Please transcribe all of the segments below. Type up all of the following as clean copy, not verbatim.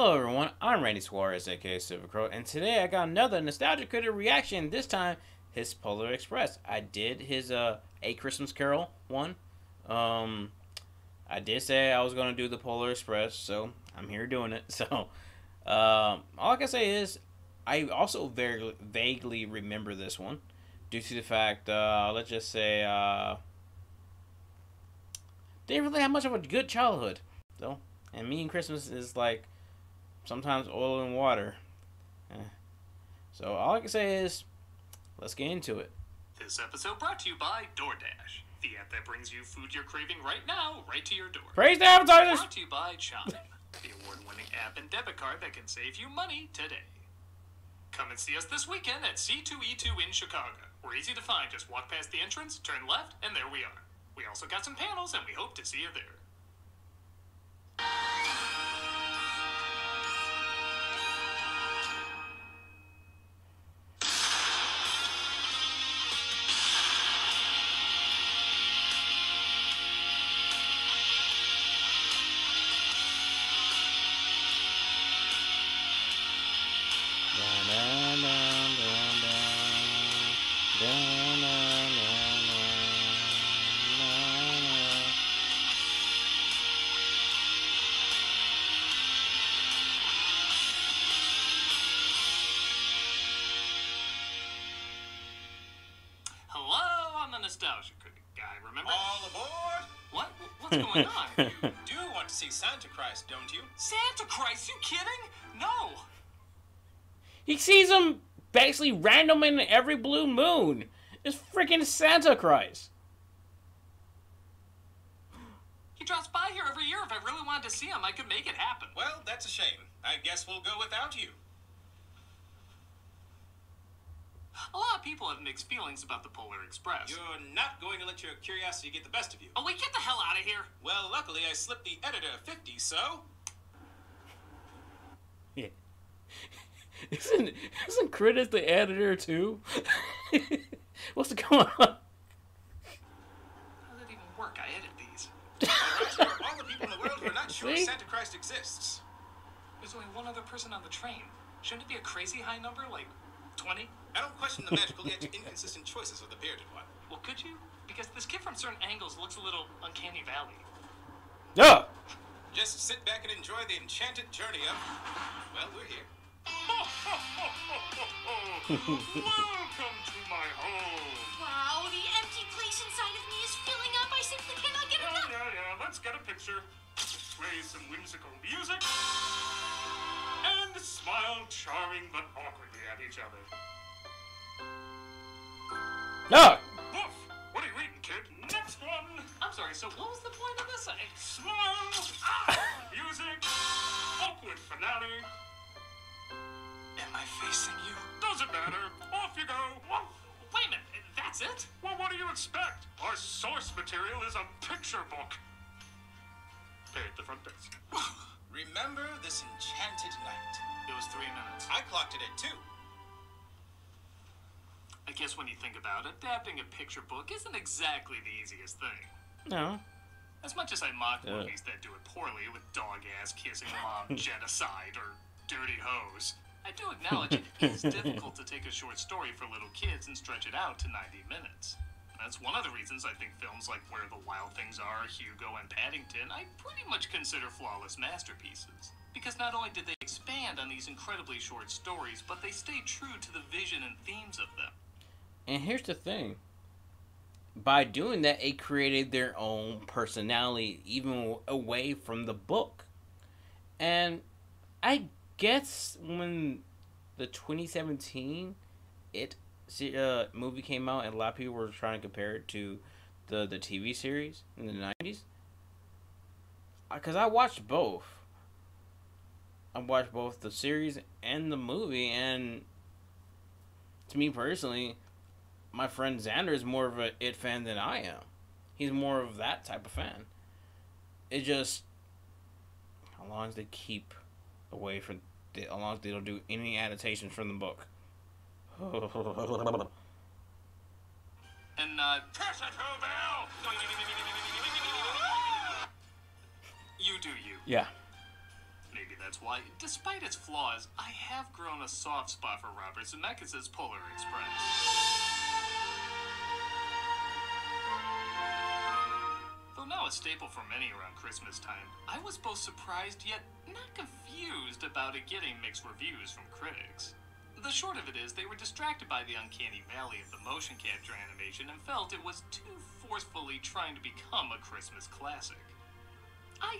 Hello everyone, I'm Randy Suarez, aka Silver Crow, and today I got another Nostalgia Critic reaction, this time his Polar Express. I did his A Christmas Carol one. I did say I was going to do the Polar Express, so I'm here doing it. So, all I can say is, I also very vaguely remember this one, due to the fact, let's just say, didn't really have much of a good childhood, though. And me and Christmas is like, sometimes oil and water. So all I can say is, let's get into it. This episode brought to you by DoorDash, the app that brings you food you're craving right now, right to your door. Praise the advertisers! Brought to you by Chime, the award-winning app and debit card that can save you money today. Come and see us this weekend at C2E2 in Chicago. We're easy to find. Just walk past the entrance, turn left, and there we are. We also got some panels, and we hope to see you there. Nostalgia Critic guy, remember? All aboard! What? What's going on? You do want to see Santa Christ, don't you? Santa Christ, you kidding? No! He sees him basically random in every blue moon. It's freaking Santa Christ. He drops by here every year. If I really wanted to see him, I could make it happen. Well, that's a shame. I guess we'll go without you. A lot of people have mixed feelings about the Polar Express. You're not going to let your curiosity get the best of you. Oh, wait, get the hell out of here! Well, luckily I slipped the editor 50, so... Yeah. Isn't Critic the editor too? What's going on? How does it even work? I edit these. All right, all the people in the world who are not sure See? Santa Christ exists. There's only one other person on the train. Shouldn't it be a crazy high number, like 20? I don't question the magical yet inconsistent choices of the bearded one. Well, could you? Because this kid from certain angles looks a little uncanny valley. Yeah. Just sit back and enjoy the enchanted journey of... Well, we're here. Welcome to my home. Wow, the empty place inside of me is filling up. I simply cannot get enough. Yeah, let's get a picture. Play some whimsical music. And smile charming but awkwardly at each other. No. Woof! What are you eating, kid? Next one! I'm sorry, so what was the point of this? Smile! Music! Awkward finale! Am I facing you? Doesn't matter. Off you go! Woof! Wait a minute, that's it? Well, what do you expect? Our source material is a picture book. Pay at the front desk. Remember this enchanted night. It was 3 minutes. I clocked it at 2. I guess when you think about it, adapting a picture book isn't exactly the easiest thing. No. As much as I mock movies that do it poorly with dog-ass kissing mom genocide or dirty hose, I do acknowledge it is difficult to take a short story for little kids and stretch it out to 90 minutes. That's one of the reasons I think films like Where the Wild Things Are, Hugo, and Paddington I pretty much consider flawless masterpieces. Because not only did they expand on these incredibly short stories, but they stayed true to the vision and themes of them. And here's the thing. By doing that, it created their own personality, even away from the book. And I guess when the 2017 movie came out, and a lot of people were trying to compare it to the TV series in the 90s. Because I watched both. I watched both the series and the movie, and to me personally, my friend Xander is more of a It fan than I am. He's more of that type of fan. It just, how long as they keep away from, how long as they don't do any adaptations from the book. And, press it, Bell! You do you. Yeah. Maybe that's why, despite its flaws, I have grown a soft spot for Robert Zemeckis' Polar Express. Though now a staple for many around Christmas time, I was both surprised yet not confused about it getting mixed reviews from critics. The short of it is, they were distracted by the uncanny valley of the motion capture animation and felt it was too forcefully trying to become a Christmas classic. I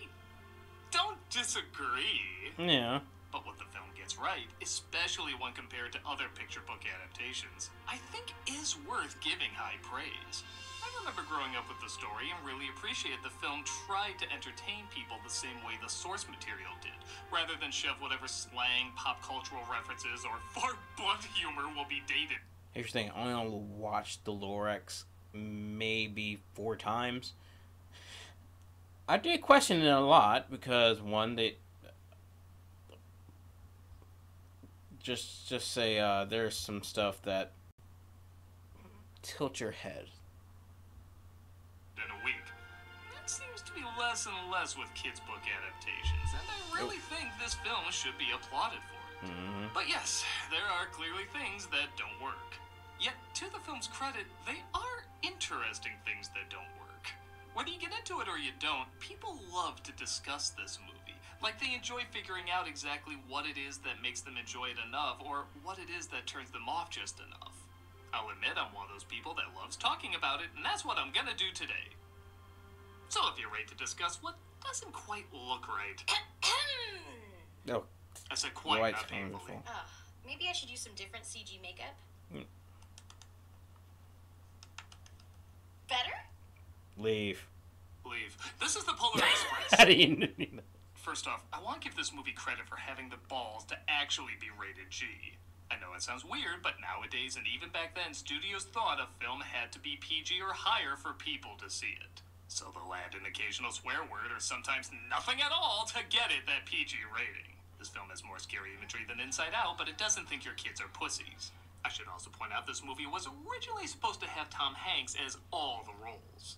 don't disagree. Yeah. But what the film gets right, especially when compared to other picture book adaptations, I think is worth giving high praise. I remember growing up with the story and really appreciated the film tried to entertain people the same way the source material did, rather than shove whatever slang, pop cultural references, or far blunt humor will be dated. Here's the thing, I only watched the Lorax maybe 4 times. I did question it a lot because one, they just say there's some stuff that tilt your head. In a week. That seems to be less and less with kids' book adaptations, and I really think this film should be applauded for it. But yes, there are clearly things that don't work. Yet, to the film's credit, they are interesting things that don't work. Whether you get into it or you don't, people love to discuss this movie. Like they enjoy figuring out exactly what it is that makes them enjoy it enough, or what it is that turns them off just enough. I'll admit I'm one of those people that loves talking about it, and that's what I'm gonna do today. So if you're ready to discuss what doesn't quite look right... Oh, I said quite, White's not painfully. wonderful. Maybe I should use some different CG makeup. Better? Leave. Leave. This is the Polar Express. How do you know? First off, I want to give this movie credit for having the balls to actually be rated G. I know it sounds weird, but nowadays and even back then, studios thought a film had to be PG or higher for people to see it. So they'll add an occasional swear word or sometimes nothing at all to get it that PG rating. This film has more scary imagery than Inside Out, but it doesn't think your kids are pussies. I should also point out this movie was originally supposed to have Tom Hanks as all the roles.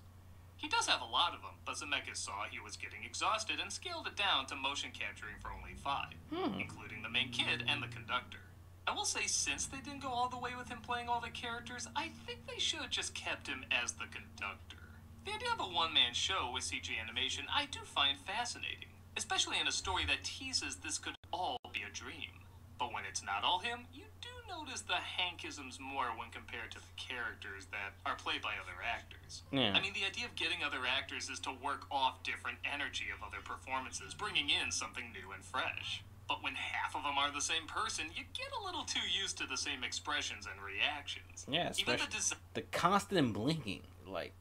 He does have a lot of them, but Zemeckis saw he was getting exhausted and scaled it down to motion capturing for only 5, including the main kid and the conductor. I will say, since they didn't go all the way with him playing all the characters, I think they should have just kept him as the conductor. The idea of a one-man show with CG animation I do find fascinating, especially in a story that teases this could all be a dream. But when it's not all him, you do notice the Hankisms more when compared to the characters that are played by other actors. Yeah. I mean, the idea of getting other actors is to work off different energy of other performances, bringing in something new and fresh. But when half of them are the same person, you get a little too used to the same expressions and reactions. Yeah, Even especially the constant blinking. Like,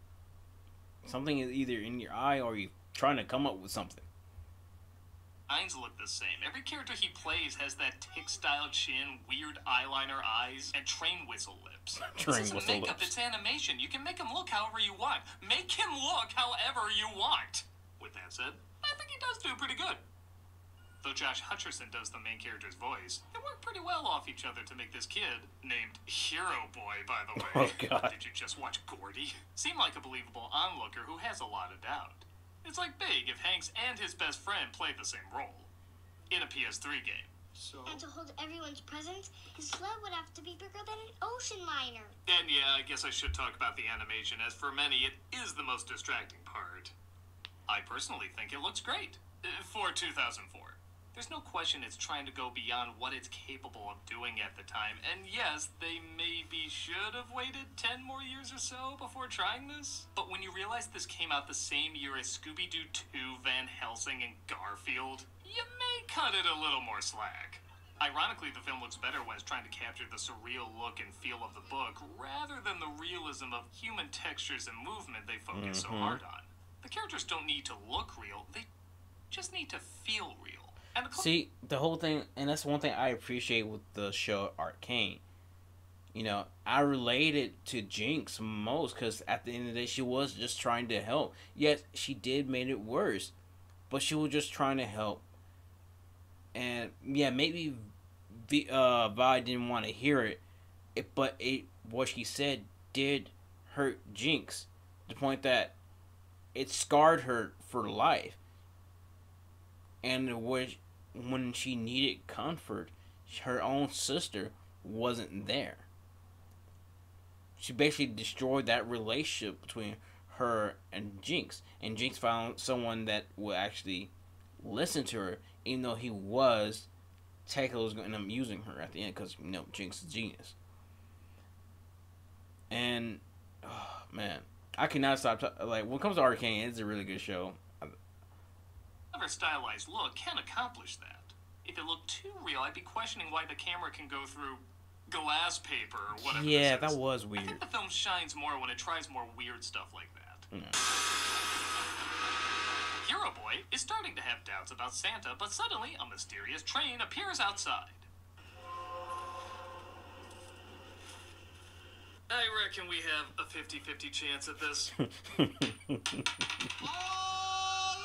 something is either in your eye or you're trying to come up with something. designs look the same. Every character he plays has that tick-style chin, weird eyeliner eyes, and train whistle lips. Train This isn't whistle makeup, lips. it's animation. You can make him look however you want. Make him look however you want. With that said, I think he does do pretty good. Though Josh Hutcherson does the main character's voice, they work pretty well off each other to make this kid, named Hero Boy, by the way. Oh, God. Did you just watch Gordy? Seem like a believable onlooker who has a lot of doubt. It's like Big if Hanks and his best friend played the same role. In a PS3 game. So... And to hold everyone's presents, his sled would have to be bigger than an ocean liner. And yeah, I guess I should talk about the animation, as for many, it is the most distracting part. I personally think it looks great. For 2004. There's no question it's trying to go beyond what it's capable of doing at the time, and yes, they maybe should have waited 10 more years or so before trying this. But when you realize this came out the same year as Scooby-Doo 2, Van Helsing, and Garfield, you may cut it a little more slack. Ironically, the film looks better when it's trying to capture the surreal look and feel of the book, rather than the realism of human textures and movement they focus so hard on. The characters don't need to look real, they just need to feel real. And See, the whole thing, and that's one thing I appreciate with the show Arcane. You know, I related to Jinx most because at the end of the day, she was just trying to help. Yes, she did made it worse, but she was just trying to help. And yeah, maybe Vi didn't want to hear it, but what she said did hurt Jinx to the point that it scarred her for life. And when she needed comfort, her own sister wasn't there. She basically destroyed that relationship between her and Jinx. And Jinx found someone that would actually listen to her, even though he was technically was going to end up using her at the end because, Jinx is genius. And, oh, man. I cannot stop. When it comes to Arcane, it's a really good show. Clever stylized look can accomplish that. If it looked too real, I'd be questioning why the camera can go through glass paper or whatever. Yeah, that was weird. I think the film shines more when it tries more weird stuff like that. Hero Boy is starting to have doubts about Santa, but suddenly a mysterious train appears outside. I reckon we have a 50-50 chance at this. All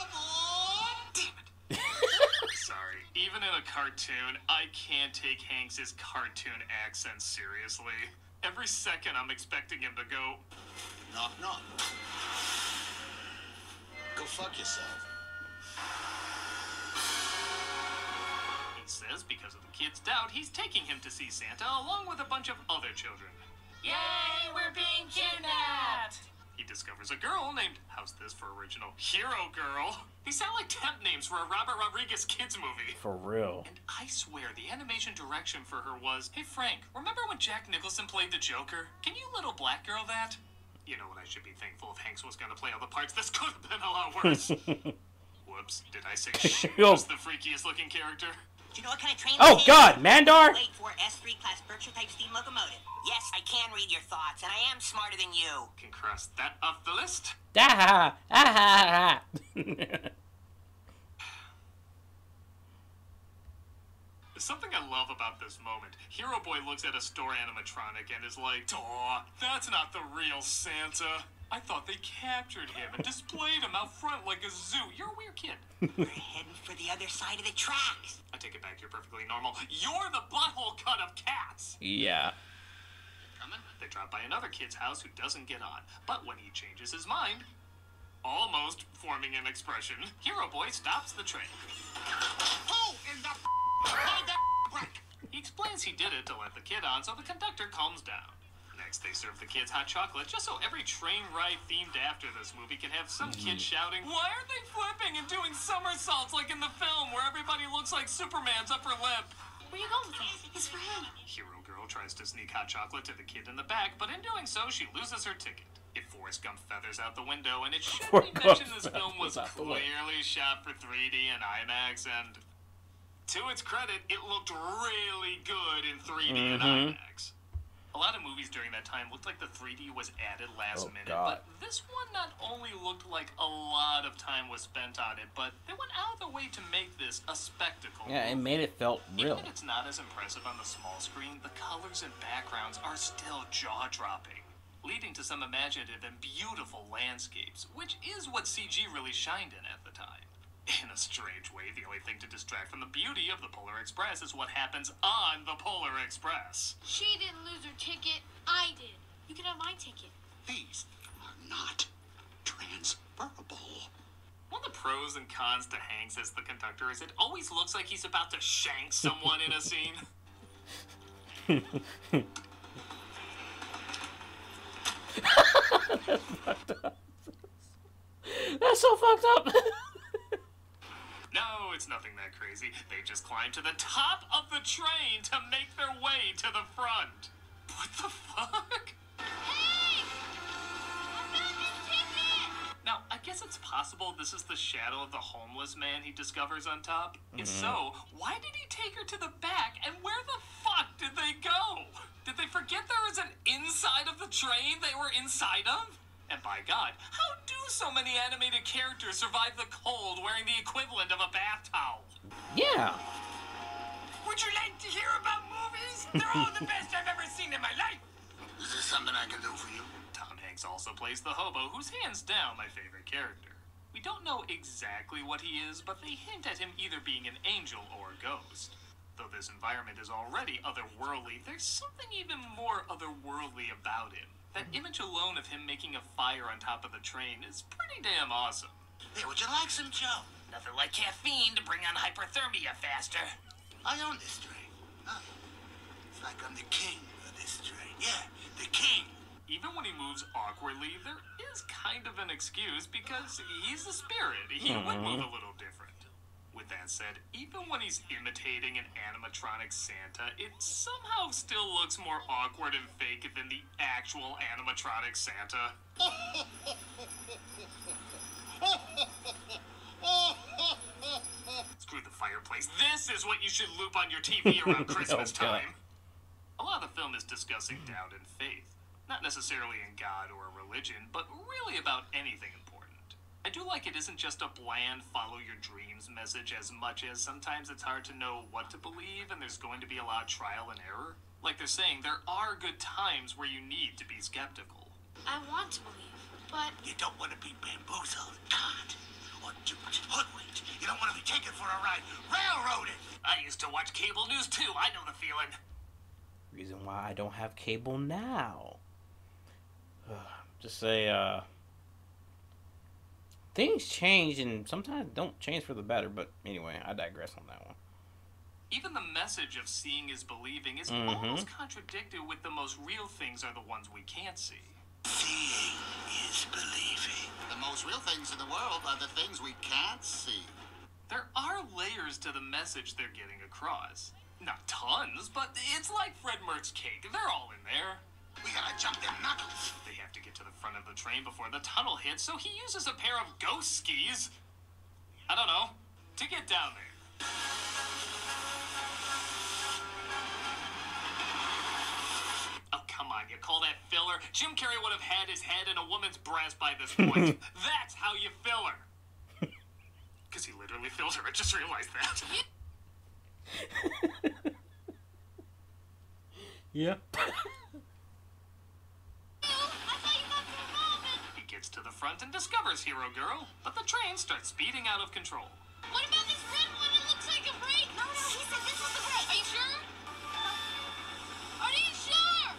aboard! Damn it. Sorry, even in a cartoon, I can't take Hanks's cartoon accent seriously. Every second I'm expecting him to go, Knock, knock. Go fuck yourself. He says because of the kid's doubt, he's taking him to see Santa along with a bunch of other children. Yay, we're being kidnapped! He discovers a girl named, how's this for original, Hero Girl. These sound like temp names for a Robert Rodriguez kids movie. For real. And I swear the animation direction for her was, hey Frank, remember when Jack Nicholson played the Joker? Can you little black girl that? You know what, I should be thankful if Hanks was going to play all the parts. This could have been a lot worse. Whoops, did I say she was the freakiest looking character? Do you know what kind of train Oh this is? God, Mandar! Wait for S3 class Berkshire type steam locomotive. Yes, I can read your thoughts, and I am smarter than you. Can cross that off the list. Something I love about this moment, Hero Boy looks at a store animatronic and is like, "Aw, that's not the real Santa. I thought they captured him and displayed him out front like a zoo. You're a weird kid." We're heading for the other side of the tracks. I take it back, you're perfectly normal. You're the butthole cut of cats! Yeah. Coming? They drop by another kid's house who doesn't get on. But when he changes his mind, almost forming an expression, Hero Boy stops the train. Who in the made that break? He explains he did it to let the kid on, so the conductor calms down. Next, they serve the kids hot chocolate, just so every train ride themed after this movie can have some kid shouting, "Why aren't they flipping and doing somersaults like in the film where everybody looks like Superman's upper lip?" Where you going with this? It's for him. Hero Girl tries to sneak hot chocolate to the kid in the back, but in doing so, she loses her ticket. It Forrest Gump feathers out the window, and it should be mentioned this film was clearly shot for 3D and IMAX, and to its credit, it looked really good in 3D and IMAX. A lot of movies during that time looked like the 3D was added last minute, but this one not only looked like a lot of time was spent on it, but they went out of their way to make this a spectacle. Yeah, it made it felt real. Even if it's not as impressive on the small screen, the colors and backgrounds are still jaw-dropping, leading to some imaginative and beautiful landscapes, which is what CG really shined in at the time. In a strange way, the only thing to distract from the beauty of the Polar Express is what happens on the Polar Express. She didn't lose her ticket. I did. You can have my ticket. These are not transferable. One of the pros and cons to Hanks as the conductor is it always looks like he's about to shank someone in a scene. That's fucked up. That's so fucked up. No, it's nothing that crazy. They just climb to the top of the train to make their way to the front. What the fuck? Hey! I found his ticket! Now, I guess it's possible this is the shadow of the homeless man he discovers on top. If so, why did he take her to the back, and where the fuck did they go? Did they forget there was an inside of the train they were inside of? And by God, how do so many animated characters survive the cold wearing the equivalent of a bath towel? Yeah. Would you like to hear about movies? They're all the best I've ever seen in my life. Is this something I can do for you? Tom Hanks also plays the hobo, who's hands down my favorite character. We don't know exactly what he is, but they hint at him either being an angel or a ghost. Though this environment is already otherworldly, there's something even more otherworldly about him. That image alone of him making a fire on top of the train is pretty damn awesome. Hey, would you like some Joe? Nothing like caffeine to bring on hyperthermia faster. I own this train. Huh? It's like I'm the king of this train. Yeah, the king. Even when he moves awkwardly, there is kind of an excuse because he's a spirit. He would move a little different. With that said, even when he's imitating an animatronic Santa, it somehow still looks more awkward and fake than the actual animatronic Santa. Screw the fireplace. This is what you should loop on your TV around Christmas time. A lot of the film is discussing doubt and faith. Not necessarily in God or a religion, but really about anything important. I do like it isn't just a bland follow your dreams message as much as sometimes it's hard to know what to believe and there's going to be a lot of trial and error. Like they're saying, there are good times where you need to be skeptical. I want to believe, but You don't want to be bamboozled, caught, or duped, hoodwinked. You don't want to be taken for a ride, railroaded. I used to watch cable news too. I know the feeling. Reason why I don't have cable now. Just say, things change and sometimes don't change for the better, but anyway, I digress on that one. Even the message of seeing is believing is almost contradicted with the most real things are the ones we can't see. Seeing is believing. The most real things in the world are the things we can't see. There are layers to the message they're getting across. Not tons, but it's like Fred Merck's cake. They're all in there. We gotta jump them knuckles. They have to get to the front of the train before the tunnel hits, so he uses a pair of ghost skis. I don't know, to get down there. Oh, come on, you call that filler? Jim Carrey would have had his head in a woman's breast by this point. That's how you fill her. Because he literally fills her, I just realized that. Yep. He gets to the front and discovers Hero Girl, but the train starts speeding out of control. what about this red one? It looks like a brake. No, he said this was the brake. Are you sure? Are you sure?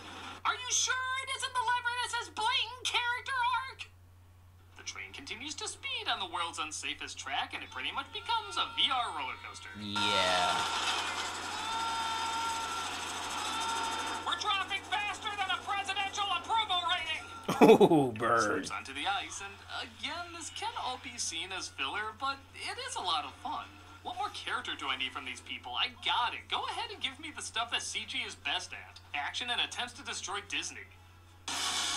Are you sure it isn't the lever that says blatant character arc? The train continues to speed on the world's unsafest track, and it pretty much becomes a VR roller coaster. Yeah. We're dropping faster than a presidential approval rating! Oh, bird. Slips onto the ice, and again, this can all be seen as filler, but it is a lot of fun. What more character do I need from these people? I got it. Go ahead and give me the stuff that CG is best at. Action and attempts to destroy Disney.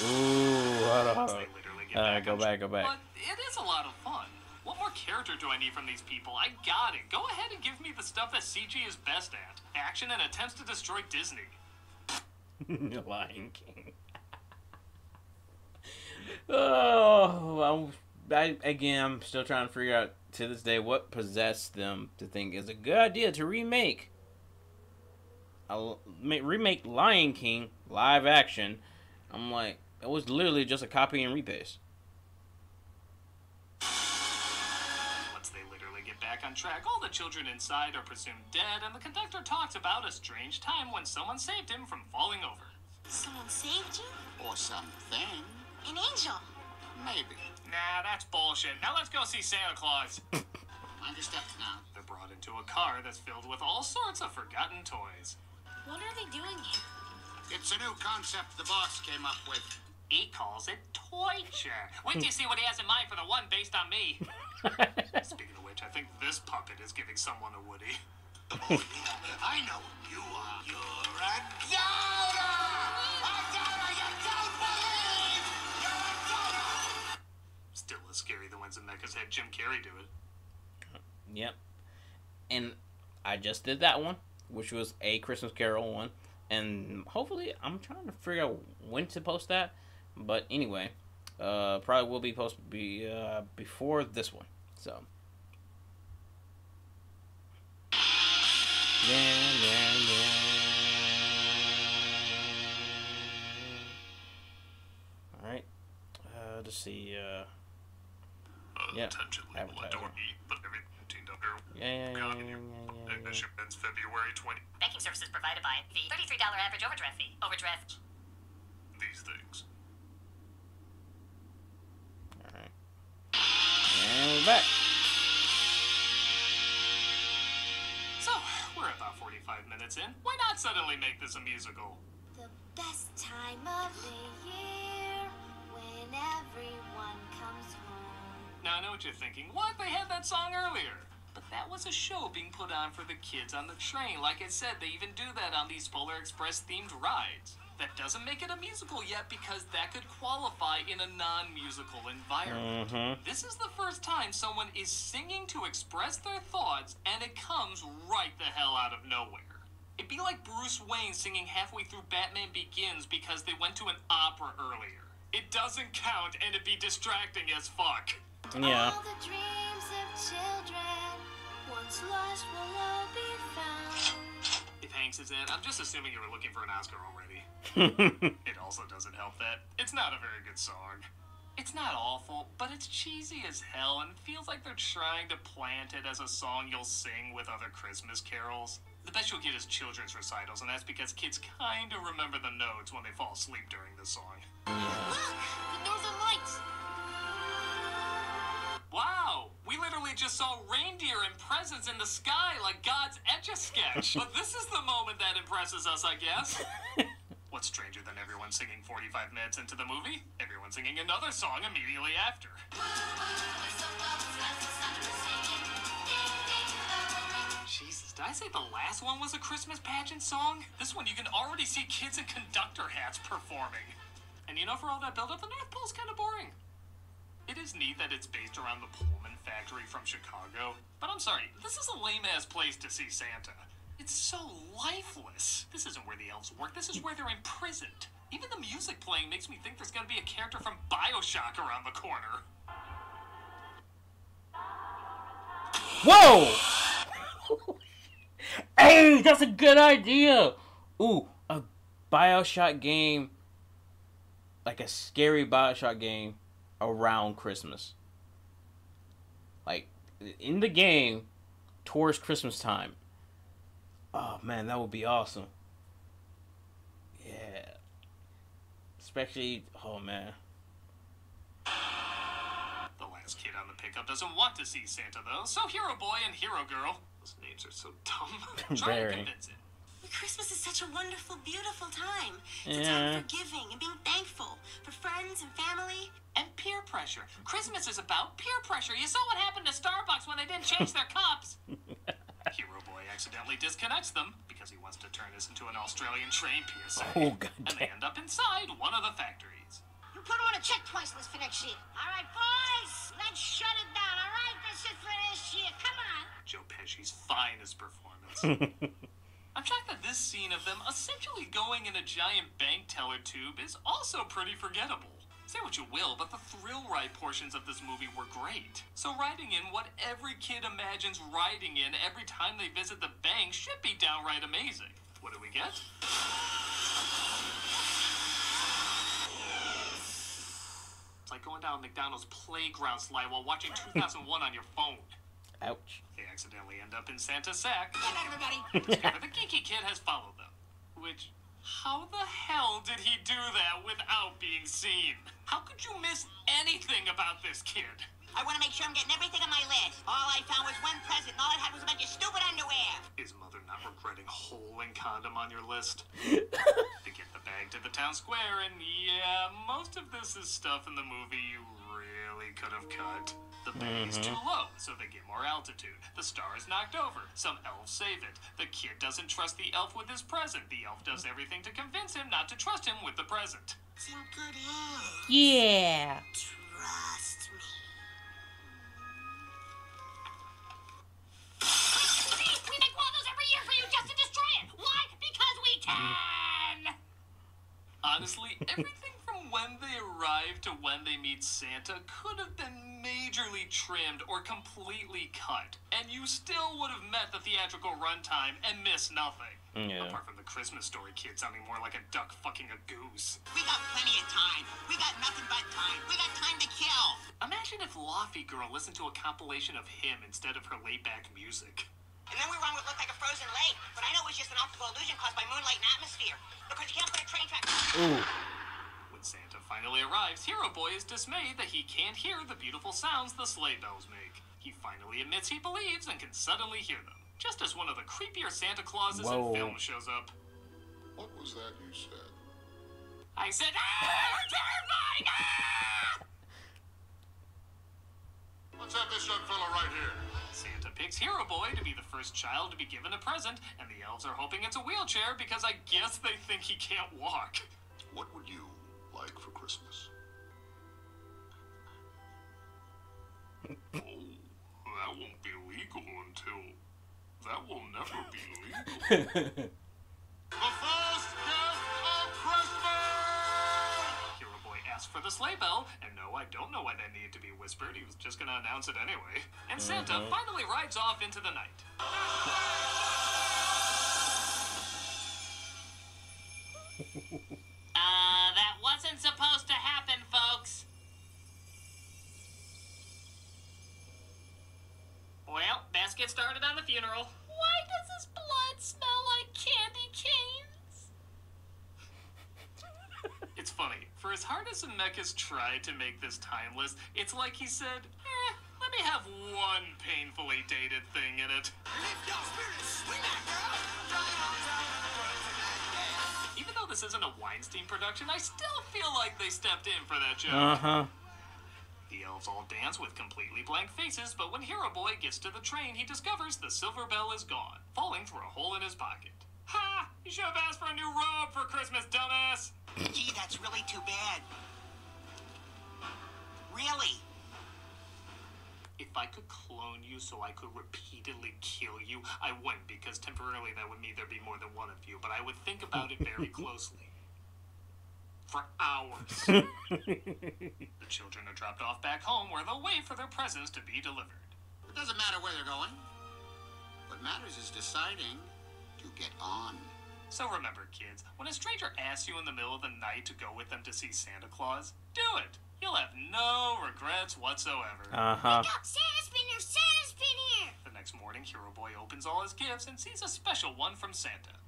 Ooh, hold on. They literally get Go back. But it is a lot of fun. What more character do I need from these people? I got it. Go ahead and give me the stuff that CG is best at. Action and attempts to destroy Disney. Lion King. Oh, I'm still trying to figure out to this day what possessed them to think it's a good idea to remake Lion King live action. I'm like, it was literally just a copy and repaste. Once they literally get back on track, all the children inside are presumed dead, and the conductor talks about a strange time when someone saved him from falling over. Someone saved you? Or something. An angel. Maybe. Nah, that's bullshit. Now let's go see Santa Claus. Mind your steps now. They're brought into a car that's filled with all sorts of forgotten toys. What are they doing here? It's a new concept the boss came up with. He calls it Toyture. Wait till you see what he has in mind for the one based on me. Speaking of which, I think this puppet is giving someone a Woody. Oh, yeah, I know who you are. You're a doubter! A doubter you don't believe! You're a doubter! Still less scary than when Zemeckis had Jim Carrey do it. Yep. And I just did that one, which was a Christmas Carol one. And hopefully, I'm trying to figure out when to post that. But anyway, probably will be posted before this one. So. Yeah. Alright. Let's see. Yeah. Attention, label Advertising. adore me, but everything don't go. Yeah. Ignition ends February 20. Banking services provided by the $33 average overdraft fee. Overdraft. These things. Alright. And we're back. Let's suddenly make this a musical. The best time of the year when everyone comes home. Now, I know what you're thinking. What? They had that song earlier. But that was a show being put on for the kids on the train. Like I said, they even do that on these Polar Express-themed rides. That doesn't make it a musical yet because that could qualify in a non-musical environment. This is the first time someone is singing to express their thoughts, and it comes right the hell out of nowhere. It'd be like Bruce Wayne singing halfway through Batman Begins because they went to an opera earlier. It doesn't count, and it'd be distracting as fuck. Yeah. All the dreams of children, once lost, will all be found. If Hanks is in, I'm just assuming you were looking for an Oscar already. It also doesn't help that it's not a very good song. It's not awful, but it's cheesy as hell and feels like they're trying to plant it as a song you'll sing with other Christmas carols. The best you'll get is children's recitals, and that's because kids kind of remember the notes when they fall asleep during the song. Look, the Northern Lights. Wow! We literally just saw reindeer and presents in the sky like God's Etch-a-Sketch. But this is the moment that impresses us, I guess. What's stranger than everyone singing 45 minutes into the movie? Everyone singing another song immediately after. Jesus, did I say the last one was a Christmas pageant song? This one you can already see kids in conductor hats performing. And you know, for all that build-up, the North Pole's kind of boring. It is neat that it's based around the Pullman factory from Chicago, but I'm sorry, this is a lame-ass place to see Santa. It's so lifeless. This isn't where the elves work, this is where they're imprisoned. Even the music playing makes me think there's gonna be a character from BioShock around the corner. Whoa! Hey, that's a good idea! Ooh, a BioShock game, like a scary BioShock game around Christmas. Like, in the game, towards Christmas time. Oh man, that would be awesome. Yeah. Especially, oh man. The last kid on the pickup doesn't want to see Santa though, so Hero Boy and Hero Girl, those names are so dumb, try to Very. convince him. Christmas is such a wonderful, beautiful time. It's a Yeah. time for giving and being thankful for friends and family. And peer pressure. Christmas is about peer pressure. You saw what happened to Starbucks when they didn't change their cups. Hero Boy accidentally disconnects them because he wants to turn this into an Australian train PSA. Oh, God And they end up inside one of the factories. You put them on a check price list for next year. All right, boys, let's shut it down. All right, this is for this year. Come on. Joe Pesci's finest performance. I'm shocked that this scene of them essentially going in a giant bank teller tube is also pretty forgettable. Say what you will, but the thrill ride portions of this movie were great. So riding in what every kid imagines riding in every time they visit the bank should be downright amazing. What do we get? It's like going down a McDonald's playground slide while watching 2001 on your phone. Ouch. They accidentally end up in Santa's sack. Good night, everybody. Discover the geeky kid has followed them. Which, how the hell did he do that without being seen? How could you miss anything about this kid? I want to make sure I'm getting everything on my list. All I found was one present, and all it had was a bunch of stupid underwear. Is mother not regretting hole and condom on your list? They get the bag to the town square, and yeah, most of this is stuff in the movie you really could have cut. The bag is too low, so they get more altitude. The star is knocked over. Some elves save it. The kid doesn't trust the elf with his present. The elf does everything to convince him not to trust him with the present. It's in good hands. Yeah. Trust me. See, we make one of those every year for you just to destroy it. Why? Because we can. Honestly, everything from when they arrive to when they meet Santa could have been majorly trimmed or completely cut, and you still would have met the theatrical runtime and missed nothing. Yeah. Apart from the Christmas Story kid sounding more like a duck fucking a goose. We got plenty of time. We got nothing but time. We got time to kill. Imagine if Laffy Girl listened to a compilation of him instead of her laid-back music. And then we were on what looked like a frozen lake, but I know it was just an optical illusion caused by moonlight and atmosphere. Because you can't put a train track. Ooh. When Santa finally arrives, Hero Boy is dismayed that he can't hear the beautiful sounds the sleigh bells make. He finally admits he believes and can suddenly hear them. Just as one of the creepier Santa Clauses in Whoa. film shows up. What was that you said? I said, ah, you're terrifying! Ah! Let's have this young fella right here. Santa picks Hero Boy to be the first child to be given a present, and the elves are hoping it's a wheelchair because I guess they think he can't walk. What would you like for Christmas? Oh, that won't be legal until... That will never be legal. The first gift of Christmas! Hero Boy asks for the sleigh bell, and no, I don't know why that needed to be whispered. He was just gonna announce it anyway. And Santa finally rides off into the night. That wasn't supposed to happen, folks. Well, best get started on the funeral. Why does his blood smell like candy canes? It's funny. For as hard as Zemeckis tried to make this timeless, it's like he said, let me have one painfully dated thing in it. Lift your spirits, swing that girl. Drive on time, Even though this isn't a Weinstein production, I still feel like they stepped in for that joke. Uh-huh. The elves all dance with completely blank faces, but when Hero Boy gets to the train, he discovers the silver bell is gone, falling through a hole in his pocket. Ha! You should have asked for a new robe for Christmas, dumbass! Gee, that's really too bad. Really? If I could clone you so I could repeatedly kill you, I wouldn't, because temporarily that would mean there'd be more than one of you, but I would think about it very closely. For hours. The children are dropped off back home where they'll wait for their presents to be delivered. It doesn't matter where they're going. What matters is deciding to get on. So remember, kids, when a stranger asks you in the middle of the night to go with them to see Santa Claus, do it. You'll have no regrets whatsoever. Uh-huh. Look, Santa's been here! Santa's been here! The next morning, Hero Boy opens all his gifts and sees a special one from Santa.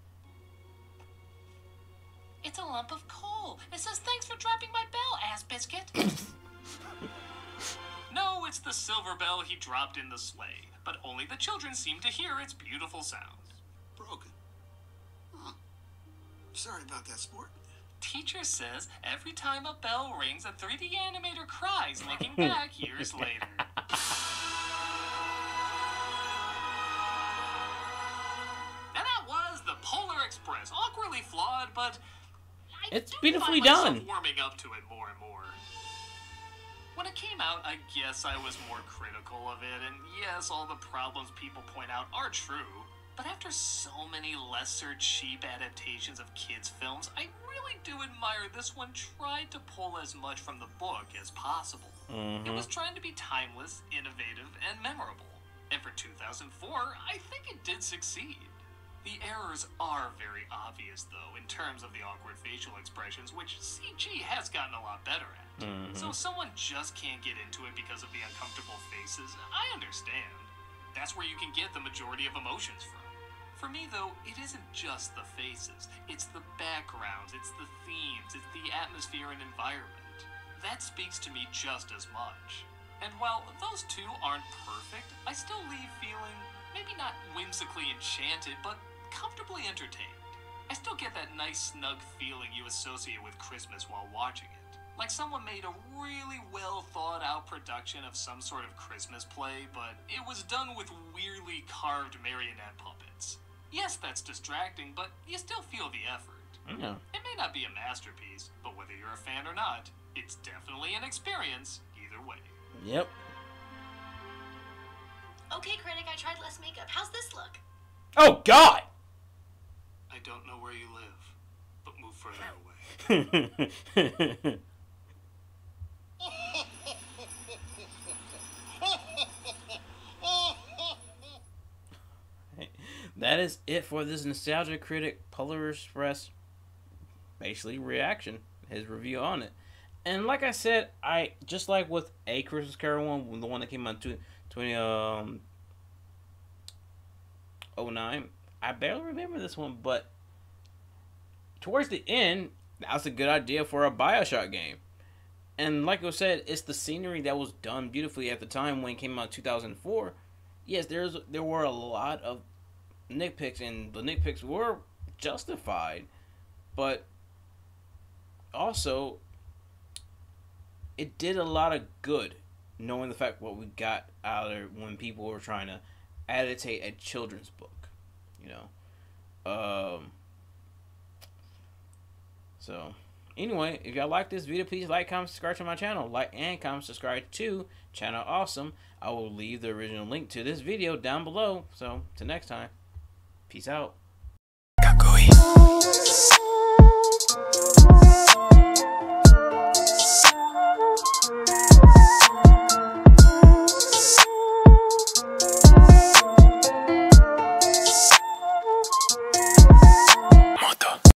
It's a lump of coal. It says, thanks for dropping my bell, ass biscuit. No, it's the silver bell he dropped in the sleigh, but only the children seem to hear its beautiful sounds. Broken. Huh. Sorry about that, sport. Teacher says every time a bell rings, a 3D animator cries, looking back years later. And that was the Polar Express. Awkwardly flawed, but It's do beautifully find myself done. warming up to it more and more. When it came out, I guess I was more critical of it, and yes, all the problems people point out are true. But after so many lesser cheap adaptations of kids' films, I really do admire this one tried to pull as much from the book as possible. It was trying to be timeless, innovative, and memorable. And for 2004, I think it did succeed. The errors are very obvious, though, in terms of the awkward facial expressions, which CG has gotten a lot better at. So if someone just can't get into it because of the uncomfortable faces, I understand. That's where you can get the majority of emotions from. For me, though, it isn't just the faces. It's the backgrounds, it's the themes, it's the atmosphere and environment. That speaks to me just as much. And while those two aren't perfect, I still leave feeling maybe not whimsically enchanted, but comfortably entertained. I still get that nice, snug feeling you associate with Christmas while watching it. Like someone made a really well thought out production of some sort of Christmas play, but it was done with weirdly carved marionette puppets. Yes, that's distracting, but you still feel the effort. Yeah. It may not be a masterpiece, but whether you're a fan or not, it's definitely an experience either way. Yep. Okay, Critic, I tried less makeup. How's this look? Oh, God! I don't know where you live, but move further away. That is it for this Nostalgia Critic Polar Express basically reaction, his review on it. And like I said, I just like with A Christmas Carol one, the one that came out in 2009, I barely remember this one, but towards the end, that was a good idea for a BioShock game. And like I said, it's the scenery that was done beautifully at the time when it came out in 2004. Yes, there were a lot of nitpicks, and the nitpicks were justified, But also, it did a lot of good, knowing the fact what we got out of it when people were trying to annotate a children's book, you know. So anyway, if y'all like this video, please like, comment, subscribe to my channel. Like and comment, subscribe to Channel Awesome. I will leave the original link to this video down below. So till next time, peace out.